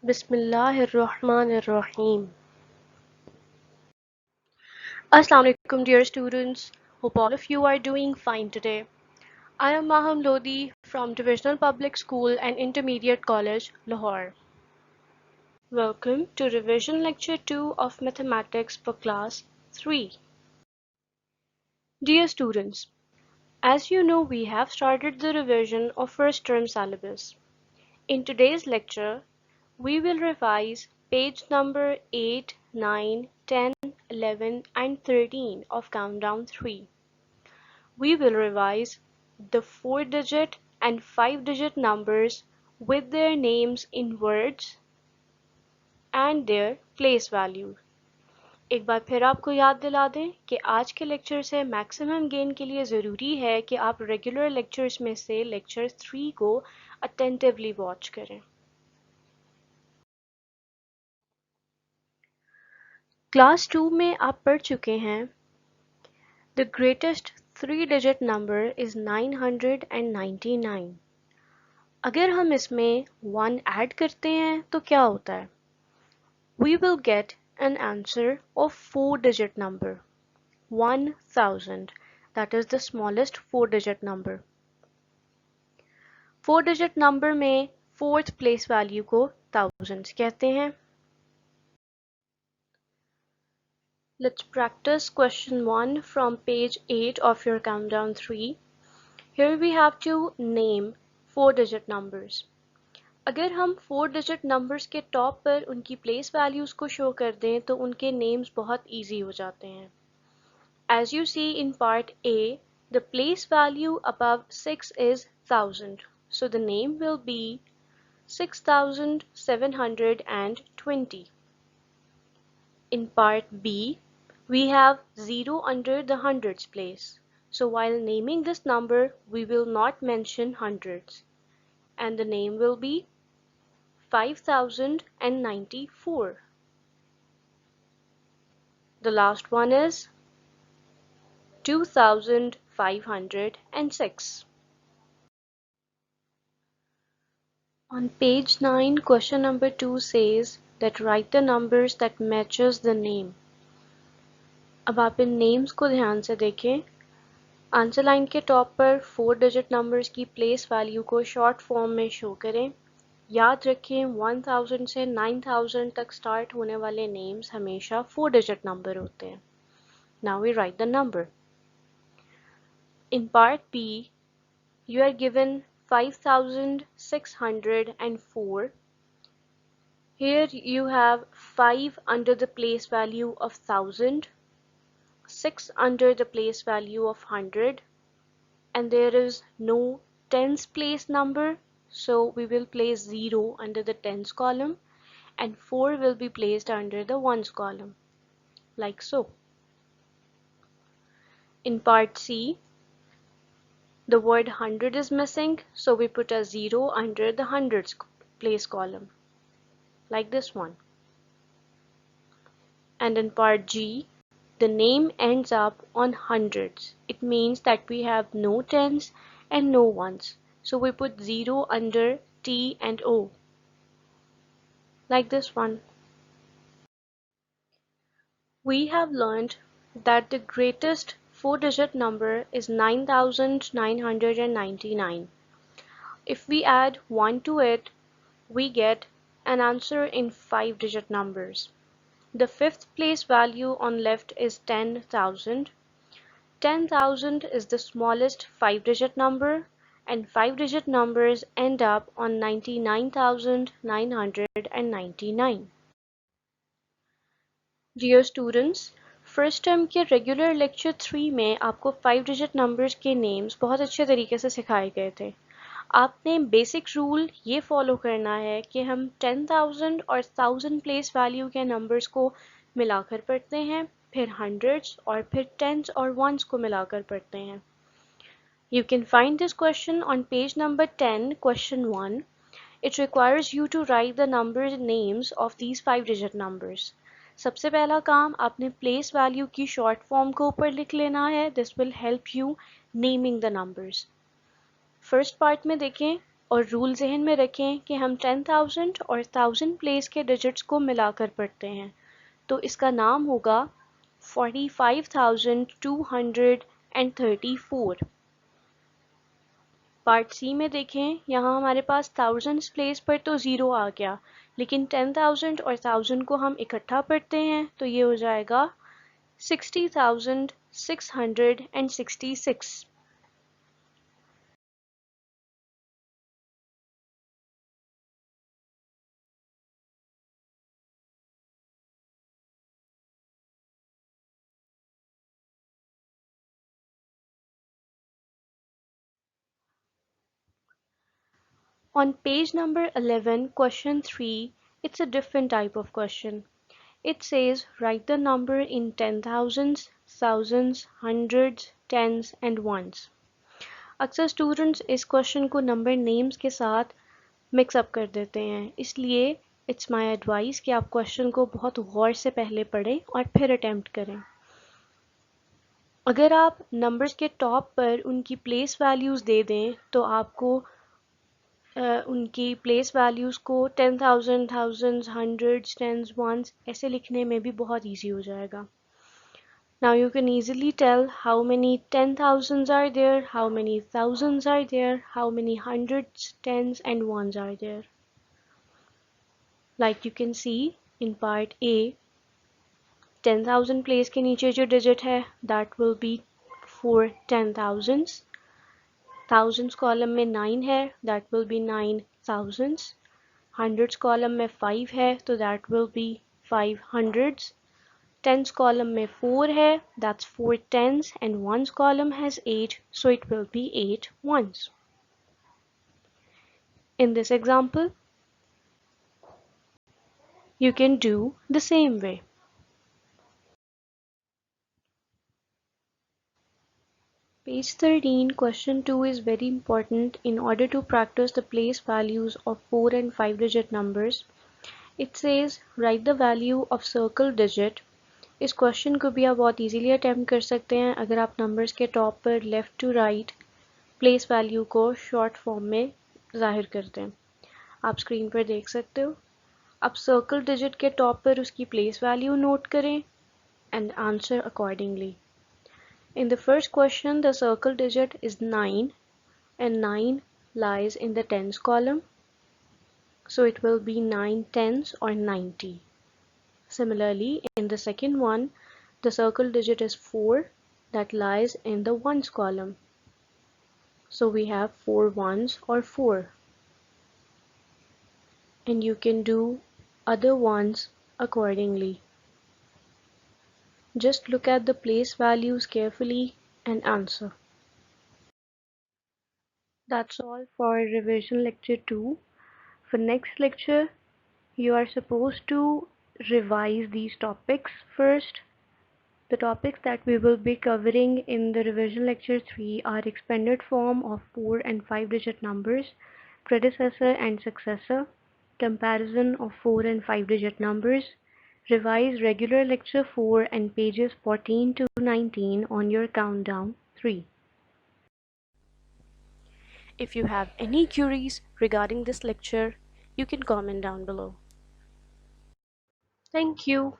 Bismillahirrahmanirrahim. Assalamu alaikum, dear students. Hope all of you are doing fine today. I am Maham Lodi from Divisional Public School and Intermediate College, Lahore. Welcome to Revision Lecture 2 of Mathematics for Class 3. Dear students, as you know, we have started the revision of first term syllabus. In today's lecture, we will revise page number 8, 9, 10, 11 and 13 of Countdown 3. We will revise the 4-digit and 5-digit numbers with their names in words and their place value. एक बार फिर आपको याद दिला दें कि आज के lecture से मैक्सिमम गेन के लिए ज़रूरी है कि आप रेगुलर लेक्चर्स में से लेक्चर 3 को अटेंटिवली वॉच करें। क्लास 2 में आप पढ़ चुके हैं The greatest 3-digit number is 999. अगर हम इसमें 1 ऐड करते हैं तो क्या होता है? We will get an answer of 4-digit number 1000. That is the smallest 4-digit number. 4-digit number में 4th place value को thousands कहते हैं. Let's practice question 1 from page 8 of your countdown 3. Here we have to name 4-digit numbers. अगर हम 4-digit numbers के top पर उनकी place values को शो कर दें तो उनके names बहुत easy हो जाते हैं. As you see in part A, the place value above 6 is 1000. So the name will be 6720. In part B, we have 0 under the hundreds place. So while naming this number, we will not mention hundreds. And the name will be 5094. The last one is 2506. On page 9, question number 2 says that write the numbers that matches the name. अब आप इन names को ध्यान से देखें. Answer line के top पर 4-digit numbers की place value को short form में शो करें. याद रखें 1000 से 9000 तक start होने वाले names हमेशा 4-digit number होते हैं. Now we write the number. In part B, you are given 5604. Here you have 5 under the place value of 1000, 6 under the place value of 100, and there is no tens place number, so we will place 0 under the tens column and 4 will be placed under the ones column, like so. In part C, the word 100 is missing, so we put a 0 under the hundreds place column, like this one. And in part G, the name ends up on hundreds. It means that we have no tens and no ones, so we put 0 under T and O, like this one. We have learned that the greatest 4-digit number is 9999. If we add 1 to it, we get an answer in 5-digit numbers. The 5th place value on left is 10,000. 10,000 is the smallest 5-digit number, and 5-digit numbers end up on 99,999. Dear students, first term के regular lecture 3 में आपको 5-digit numbers के names बहुत अच्छे तरीके से सिखाए गए थे. आपने बेसिक रूल ये फॉलो करना है कि हम 10,000 और 1000 प्लेस वैल्यू के नंबर्स को मिलाकर पढ़ते हैं, फिर hundreds और फिर tens और ones को मिलाकर पढ़ते हैं. You can find this question on page number 10, question 1. It requires you to write the number names of these 5-digit numbers. सबसे पहला काम आपने प्लेस वैल्यू की शॉर्ट फॉर्म को ऊपर लिख लेना है. This will help you naming the numbers. First part में देखें और रूल ज़हन में रखें कि हम 10,000 और 1000 प्लेस के डिजिट्स को मिलाकर पढ़ते हैं, तो इसका नाम होगा 45,234। पार्ट सी में देखें, यहाँ हमारे पास थाउजेंड्स प्लेस पर तो ज़ीरो आ गया, लेकिन 10,000 और 1000 को हम इकट्ठा पढ़ते हैं तो ये हो जाएगा 60,666। On page number 11, question 3, it's a different type of question. It says write the number in ten thousands, thousands, hundreds, tens and ones. अक्सर स्टूडेंट्स इस क्वेश्चन को नंबर नेम्स के साथ मिक्सअप कर देते हैं, इसलिए इट्स माय एडवाइस कि आप क्वेश्चन को बहुत गौर से पहले पढ़ें और फिर अटेम्प्ट करें। अगर आप नंबर्स के टॉप पर उनकी प्लेस वैल्यूज़ दे दें तो आपको उनकी प्लेस वैल्यूज़ को 10,000, थाउजेंड्स, हंड्रेड्स, टेंस, वंस ऐसे लिखने में भी बहुत ईजी हो जाएगा। Now you can easily tell how many 10,000s are there, how many thousands are there, how many hundreds, tens and ones are there. Like you can see in part A, 10,000 place के नीचे जो digit है that will be for 10,000s. Thousands column में 9 है that will be 9 thousands. Hundreds column में 5 है तो that will be 5 hundreds. Tens column में 4 है, that's 4 tens, and ones column has 8, so it will be 8 ones. In this example, you can do the same way. Page 13, question 2 is very important in order to practice the place values of 4 and 5 digit numbers. It says write the value of circle digit. इस question को भी आप बहुत easily attempt कर सकते हैं अगर आप नंबर्स के टॉप पर left to right place value को शॉर्ट फॉर्म में जाहिर करते हैं। आप स्क्रीन पर देख सकते हो। अब सर्कल डिजिट के टॉप पर उसकी प्लेस वैल्यू नोट करें and answer accordingly. In the first question, the circle digit is 9 and 9 lies in the tens column, so it will be 9 tens or 90. Similarly, in the second one, the circle digit is 4 that lies in the ones column, so we have 4 ones or 4. And you can do other ones accordingly. Just look at the place values carefully and answer. That's all for revision lecture 2. For next lecture, you are supposed to revise these topics first. The topics that we will be covering in the revision lecture 3 are expanded form of 4 and 5 digit numbers, predecessor and successor, comparison of 4 and 5 digit numbers. Revise regular lecture 4 and pages 14 to 19 on your countdown 3. If you have any queries regarding this lecture, you can comment down below. Thank you.